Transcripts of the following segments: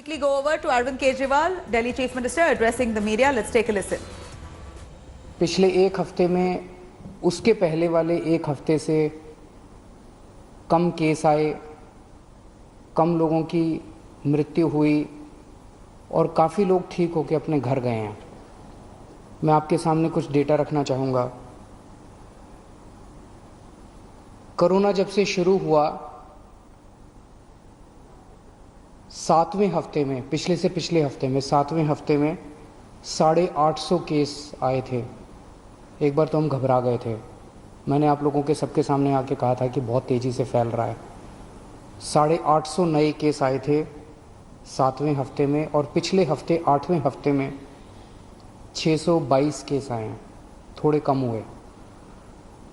Quickly go over to Arvind Kejriwal, Delhi Chief Minister, addressing the media. Let's take a listen. पिछले एक हफ्ते में उसके पहले वाले एक हफ्ते से कम केस आए, कम लोगों की मृत्यु हुई और काफ़ी लोग ठीक होकर अपने घर गए हैं। मैं आपके सामने कुछ डेटा रखना चाहूँगा। कोरोना जब से शुरू हुआ, 7वें हफ्ते में, पिछले हफ्ते में 7वें हफ्ते में 850 केस आए थे। एक बार तो हम घबरा गए थे। मैंने आप लोगों के सबके सामने आके कहा था कि बहुत तेज़ी से फैल रहा है। 850 नए केस आए थे 7वें हफ्ते में, और पिछले हफ्ते 8वें हफ्ते में 622 केस आए हैं, थोड़े कम हुए।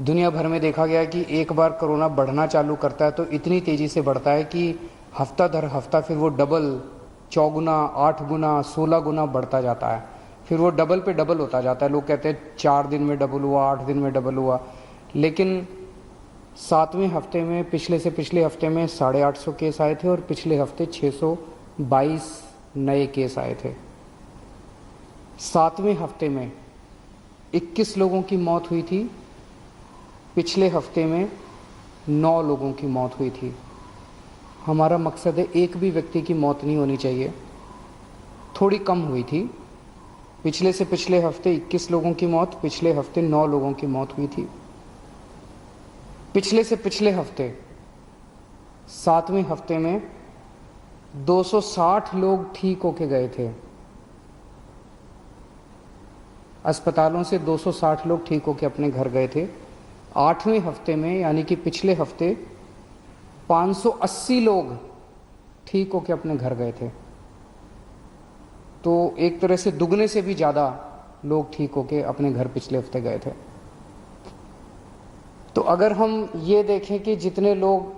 दुनिया भर में देखा गया कि एक बार कोरोना बढ़ना चालू करता है तो इतनी तेज़ी से बढ़ता है कि हफ्ता दर हफ्ता फिर वो डबल, 4 गुना, 8 गुना, 16 गुना बढ़ता जाता है। फिर वो डबल पे डबल होता जाता है। लोग कहते हैं 4 दिन में डबल हुआ, 8 दिन में डबल हुआ, लेकिन 7वें हफ्ते में पिछले हफ्ते में 850 केस आए थे और पिछले हफ्ते 622 नए केस आए थे। 7वें हफ्ते में 21 लोगों की मौत हुई थी, पिछले हफ्ते में 9 लोगों की मौत हुई थी। हमारा मकसद है एक भी व्यक्ति की मौत नहीं होनी चाहिए। थोड़ी कम हुई थी, पिछले से पिछले हफ्ते 21 लोगों की मौत, पिछले हफ्ते 9 लोगों की मौत हुई थी। पिछले से पिछले हफ्ते 7वें हफ्ते में 260 लोग ठीक होके गए थे। अस्पतालों से 260 लोग ठीक होके अपने घर गए थे। 8वें हफ्ते में, यानी कि पिछले हफ्ते, 580 लोग ठीक होके अपने घर गए थे। तो एक तरह से दुगने से भी ज़्यादा लोग ठीक होके अपने घर पिछले हफ्ते गए थे। तो अगर हम ये देखें कि जितने लोग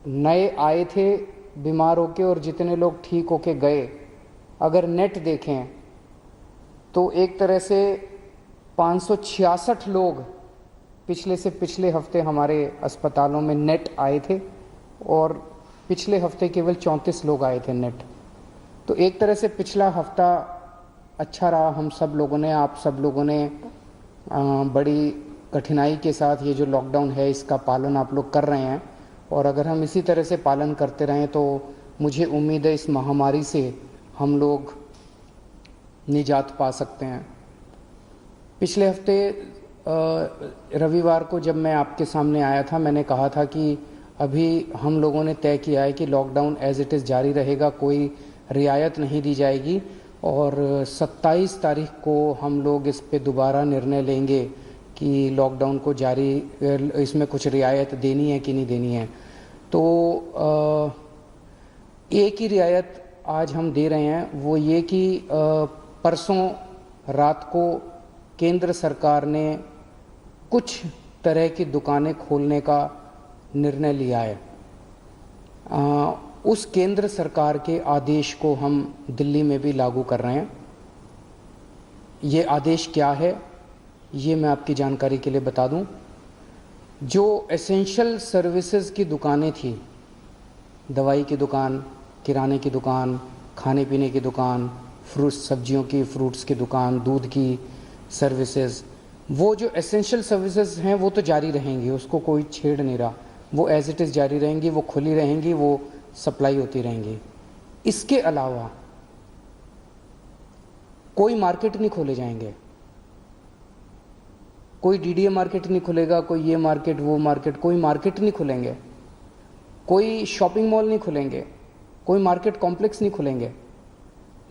नए आए थे बीमार होके और जितने लोग ठीक होके गए, अगर नेट देखें तो एक तरह से 566 लोग पिछले से पिछले हफ्ते हमारे अस्पतालों में नेट आए थे और पिछले हफ्ते केवल 34 लोग आए थे नेट। तो एक तरह से पिछला हफ्ता अच्छा रहा। हम सब लोगों ने, आप सब लोगों ने बड़ी कठिनाई के साथ ये जो लॉकडाउन है इसका पालन आप लोग कर रहे हैं, और अगर हम इसी तरह से पालन करते रहें तो मुझे उम्मीद है इस महामारी से हम लोग निजात पा सकते हैं। पिछले हफ्ते रविवार को जब मैं आपके सामने आया था, मैंने कहा था कि अभी हम लोगों ने तय किया है कि लॉकडाउन एज इट इज़ जारी रहेगा, कोई रियायत नहीं दी जाएगी, और 27 तारीख को हम लोग इस पे दोबारा निर्णय लेंगे कि लॉकडाउन को जारी, इसमें कुछ रियायत देनी है कि नहीं देनी है। तो एक ही रियायत आज हम दे रहे हैं, वो ये कि परसों रात को केंद्र सरकार ने कुछ तरह की दुकानें खोलने का निर्णय लिया है। उस केंद्र सरकार के आदेश को हम दिल्ली में भी लागू कर रहे हैं। ये आदेश क्या है, ये मैं आपकी जानकारी के लिए बता दूं। जो एसेंशियल सर्विसेज की दुकानें थी, दवाई की दुकान, किराने की दुकान, खाने पीने की दुकान, सब्जियों की, फ्रूट्स की दुकान, दूध की सर्विसेज, वो जो एसेंशियल सर्विसेज हैं वो तो जारी रहेंगी, उसको कोई छेड़ नहीं रहा। वो एज इट इज़ जारी रहेंगी, वो खुली रहेंगी, वो सप्लाई होती रहेंगी। इसके अलावा कोई मार्केट नहीं खोले जाएंगे, कोई डीडीए मार्केट नहीं खुलेगा, कोई ये मार्केट वो मार्केट, कोई मार्केट नहीं खुलेंगे, कोई शॉपिंग मॉल नहीं खुलेंगे, कोई मार्केट कॉम्प्लेक्स नहीं खुलेंगे।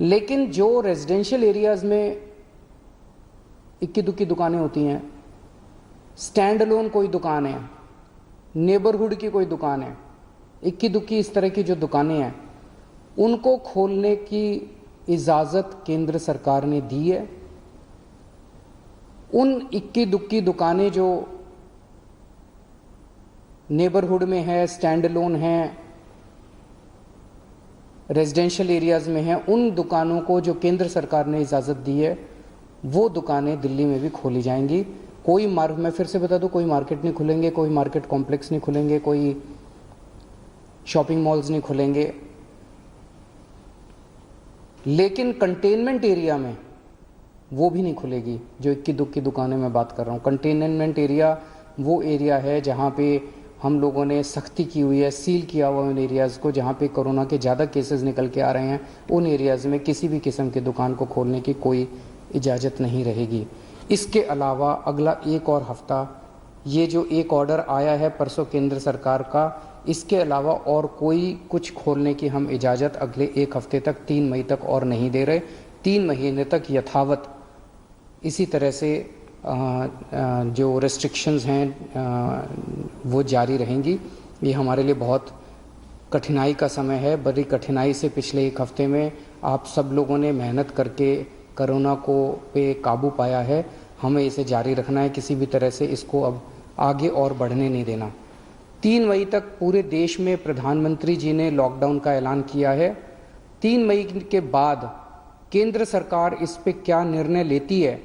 लेकिन जो रेजिडेंशियल एरियाज़ में इक्की दुक्की दुकानें होती हैं, स्टैंड अलोन कोई दुकान है, नेबरहुड की कोई दुकान है, इक्की दुक्की इस तरह की जो दुकानें हैं, उनको खोलने की इजाज़त केंद्र सरकार ने दी है। उन इक्की दुक्की दुकानें जो नेबरहुड में है, स्टैंड अलोन है, रेजिडेंशियल एरियाज़ में हैं, उन दुकानों को जो केंद्र सरकार ने इजाज़त दी है वो दुकानें दिल्ली में भी खोली जाएंगी। मैं फिर से बता दूं, कोई मार्केट नहीं खुलेंगे, कोई मार्केट कॉम्प्लेक्स नहीं खुलेंगे, कोई शॉपिंग मॉल्स नहीं खुलेंगे। लेकिन कंटेनमेंट एरिया में वो भी नहीं खुलेगी। जो इक्की दुक्की दुकानें मैं बात कर रहा हूँ, कंटेनमेंट एरिया वो एरिया है जहाँ पे हम लोगों ने सख्ती की हुई है, सील किया हुआ उन एरियाज़ को जहाँ पे कोरोना के ज़्यादा केसेस निकल के आ रहे हैं। उन एरियाज़ में किसी भी किस्म की दुकान को खोलने की कोई इजाज़त नहीं रहेगी। इसके अलावा अगला एक और हफ्ता, ये जो एक ऑर्डर आया है परसों केंद्र सरकार का, इसके अलावा और कोई कुछ खोलने की हम इजाज़त अगले एक हफ्ते तक, 3 मई तक और नहीं दे रहे। 3 महीने तक यथावत इसी तरह से जो रेस्ट्रिक्शंस हैं वो जारी रहेंगी। ये हमारे लिए बहुत कठिनाई का समय है। बड़ी कठिनाई से पिछले एक हफ्ते में आप सब लोगों ने मेहनत करके कोरोना को पे काबू पाया है। हमें इसे जारी रखना है, किसी भी तरह से इसको अब आगे और बढ़ने नहीं देना। 3 मई तक पूरे देश में प्रधानमंत्री जी ने लॉकडाउन का ऐलान किया है। 3 मई के बाद केंद्र सरकार इस पे क्या निर्णय लेती है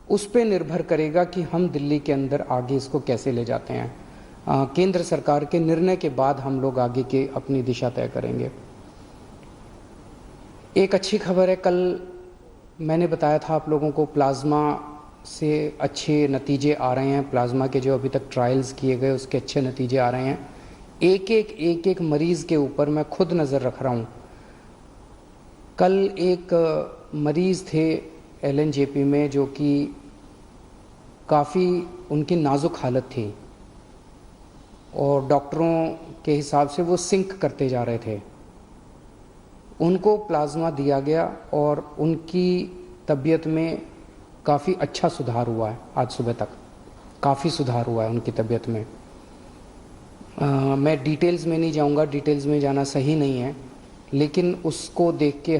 उस पे निर्भर करेगा कि हम दिल्ली के अंदर आगे इसको कैसे ले जाते हैं। केंद्र सरकार के निर्णय के बाद हम लोग आगे के अपनी दिशा तय करेंगे। एक अच्छी खबर है, कल मैंने बताया था आप लोगों को प्लाज्मा से अच्छे नतीजे आ रहे हैं। प्लाज्मा के जो अभी तक ट्रायल्स किए गए उसके अच्छे नतीजे आ रहे हैं। एक मरीज़ के ऊपर मैं खुद नज़र रख रहा हूँ। कल एक मरीज़ थे LNJP में जो कि काफ़ी उनकी नाजुक हालत थी और डॉक्टरों के हिसाब से वो सिंक करते जा रहे थे। उनको प्लाज्मा दिया गया और उनकी तबीयत में काफ़ी अच्छा सुधार हुआ है। आज सुबह तक काफ़ी सुधार हुआ है उनकी तबीयत में। मैं डिटेल्स में नहीं जाऊंगा, डिटेल्स में जाना सही नहीं है, लेकिन उसको देख के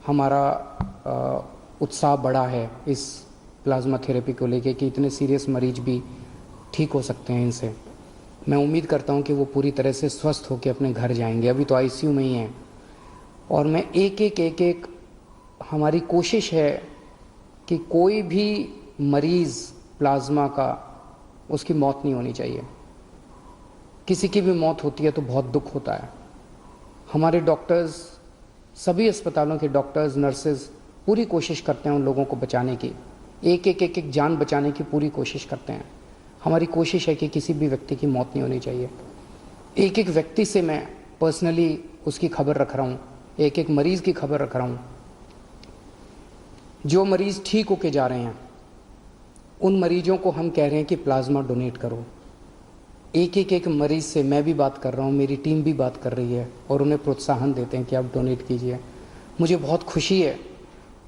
हमारा उत्साह बढ़ा है इस प्लाज्मा थेरेपी को लेके कि इतने सीरियस मरीज भी ठीक हो सकते हैं इनसे। मैं उम्मीद करता हूं कि वो पूरी तरह से स्वस्थ होकर अपने घर जाएंगे। अभी तो ICU में ही हैं और मैं एक हमारी कोशिश है कि कोई भी मरीज़ प्लाज्मा का उसकी मौत नहीं होनी चाहिए। किसी की भी मौत होती है तो बहुत दुख होता है। हमारे डॉक्टर्स, सभी अस्पतालों के डॉक्टर्स, नर्सेज पूरी कोशिश करते हैं उन लोगों को बचाने की, एक जान बचाने की पूरी कोशिश करते हैं। हमारी कोशिश है कि किसी भी व्यक्ति की मौत नहीं होनी चाहिए। एक व्यक्ति से मैं पर्सनली उसकी खबर रख रहा हूँ, एक मरीज़ की खबर रख रहा हूँ। जो मरीज़ ठीक होके जा रहे हैं उन मरीजों को हम कह रहे हैं कि प्लाज्मा डोनेट करो। एक मरीज़ से मैं भी बात कर रहा हूँ, मेरी टीम भी बात कर रही है और उन्हें प्रोत्साहन देते हैं कि आप डोनेट कीजिए। मुझे बहुत खुशी है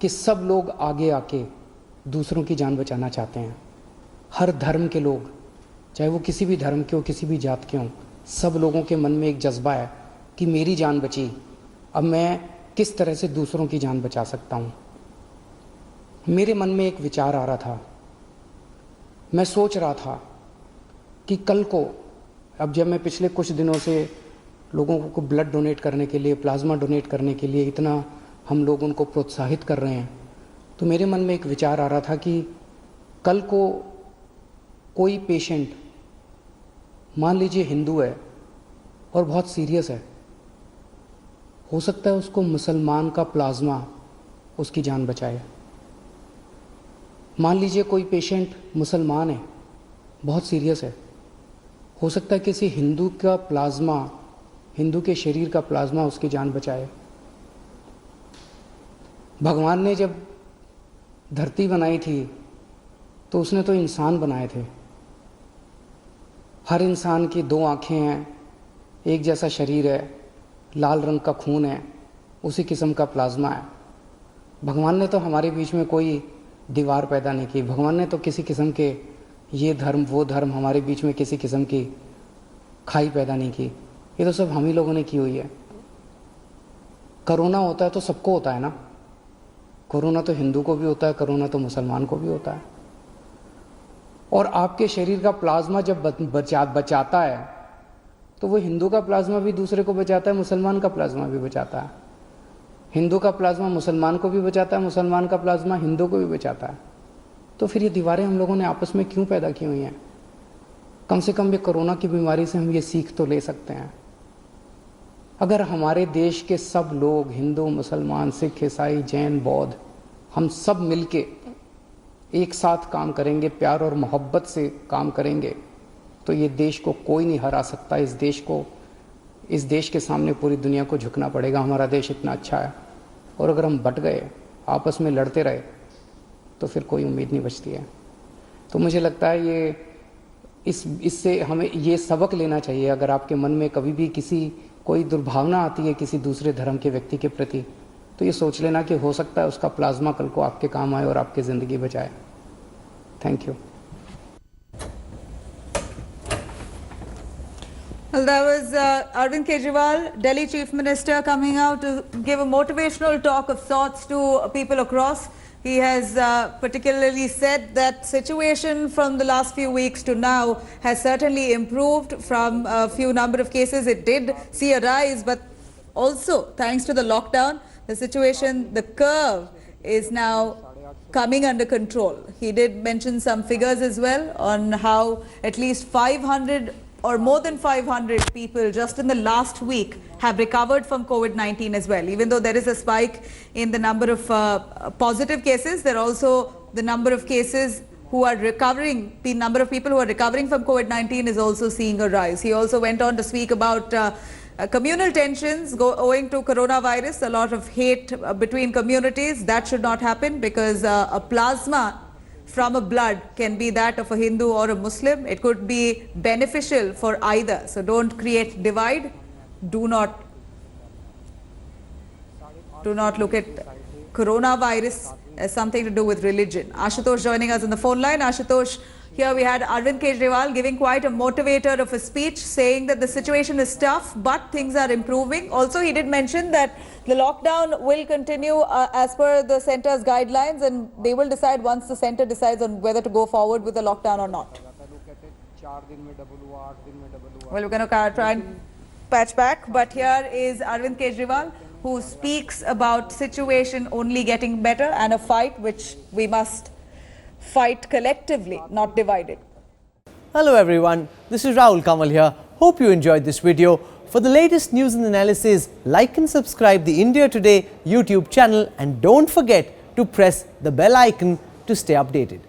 कि सब लोग आगे आके दूसरों की जान बचाना चाहते हैं। हर धर्म के लोग, चाहे वो किसी भी धर्म के हो, किसी भी जात के हों, सब लोगों के मन में एक जज्बा है कि मेरी जान बची, अब मैं किस तरह से दूसरों की जान बचा सकता हूँ। मेरे मन में एक विचार आ रहा था, मैं सोच रहा था कि कल को, अब जब मैं पिछले कुछ दिनों से लोगों को ब्लड डोनेट करने के लिए, प्लाज्मा डोनेट करने के लिए इतना हम लोग उनको प्रोत्साहित कर रहे हैं, तो मेरे मन में एक विचार आ रहा था कि कल को कोई पेशेंट, मान लीजिए हिंदू है और बहुत सीरियस है, हो सकता है उसको मुसलमान का प्लाज्मा उसकी जान बचाए। मान लीजिए कोई पेशेंट मुसलमान है, बहुत सीरियस है, हो सकता है किसी हिंदू का प्लाज्मा, हिंदू के शरीर का प्लाज्मा उसकी जान बचाए। भगवान ने जब धरती बनाई थी तो उसने तो इंसान बनाए थे। हर इंसान की 2 आँखें हैं, एक जैसा शरीर है, लाल रंग का खून है, उसी किस्म का प्लाज्मा है। भगवान ने तो हमारे बीच में कोई दीवार पैदा नहीं की। भगवान ने तो किसी किस्म के ये धर्म वो धर्म हमारे बीच में किसी किस्म की खाई पैदा नहीं की। ये तो सब हम ही लोगों ने की हुई है। कोरोना होता है तो सबको होता है ना, कोरोना तो हिंदू को भी होता है, कोरोना तो मुसलमान को भी होता है। और आपके शरीर का प्लाज्मा जब बचाता है तो वो हिंदू का प्लाज्मा भी दूसरे को बचाता है, मुसलमान का प्लाज्मा भी बचाता है। हिंदू का प्लाज्मा मुसलमान को भी बचाता है, मुसलमान का प्लाज्मा हिंदू को भी बचाता है। तो फिर ये दीवारें हम लोगों ने आपस में क्यों पैदा की हुई हैं? कम से कम ये कोरोना की बीमारी से हम ये सीख तो ले सकते हैं। अगर हमारे देश के सब लोग, हिंदू, मुसलमान, सिख, ईसाई, जैन, बौद्ध, हम सब मिलके एक साथ काम करेंगे, प्यार और मोहब्बत से काम करेंगे, तो ये देश को कोई नहीं हरा सकता। इस देश के सामने पूरी दुनिया को झुकना पड़ेगा। हमारा देश इतना अच्छा है, और अगर हम बट गए, आपस में लड़ते रहे, तो फिर कोई उम्मीद नहीं बचती है। तो मुझे लगता है इससे हमें ये सबक लेना चाहिए। अगर आपके मन में कभी भी कोई दुर्भावना आती है किसी दूसरे धर्म के व्यक्ति के प्रति, तो ये सोच लेना कि हो सकता है उसका प्लाज्मा कल को आपके काम आए और आपकी ज़िंदगी बचाए। Thank you. Well, that was Arvind Kejriwal, Delhi Chief Minister, coming out to give a motivational talk of sorts to people across. He has particularly said that situation from the last few weeks to now has certainly improved from a few number of cases. It did see a rise, but also thanks to the lockdown, the situation, the curve is now coming under control. He did mention some figures as well on how at least 500 or more than 500 people just in the last week have recovered from COVID-19 as well. Even though there is a spike in the number of positive cases, there are also the number of cases who are recovering, the number of people who are recovering from COVID-19 is also seeing a rise. He also went on to speak about communal tensions owing to coronavirus, a lot of hate between communities. That should not happen, because a plasma from a blood can be that of a Hindu or a Muslim. It could be beneficial for either. So don't create divide. Do not look at coronavirus as something to do with religion. Ashutosh joining us on the phone line. Ashutosh, here we had Arvind Kejriwal giving quite a motivator of a speech, saying that the situation is tough, but things are improving. Also, he did mention that the lockdown will continue as per the centre's guidelines, and they will decide once the centre decides on whether to go forward with the lockdown or not. Well, we're going to try and patch back, but here is Arvind Kejriwal, who speaks about situation only getting better and a fight which we must fight collectively, not divided. Hello everyone, this is Rahul Kamal here. Hope you enjoyed this video. For the latest news and analysis, like and subscribe the India Today YouTube channel, and don't forget to press the bell icon to stay updated.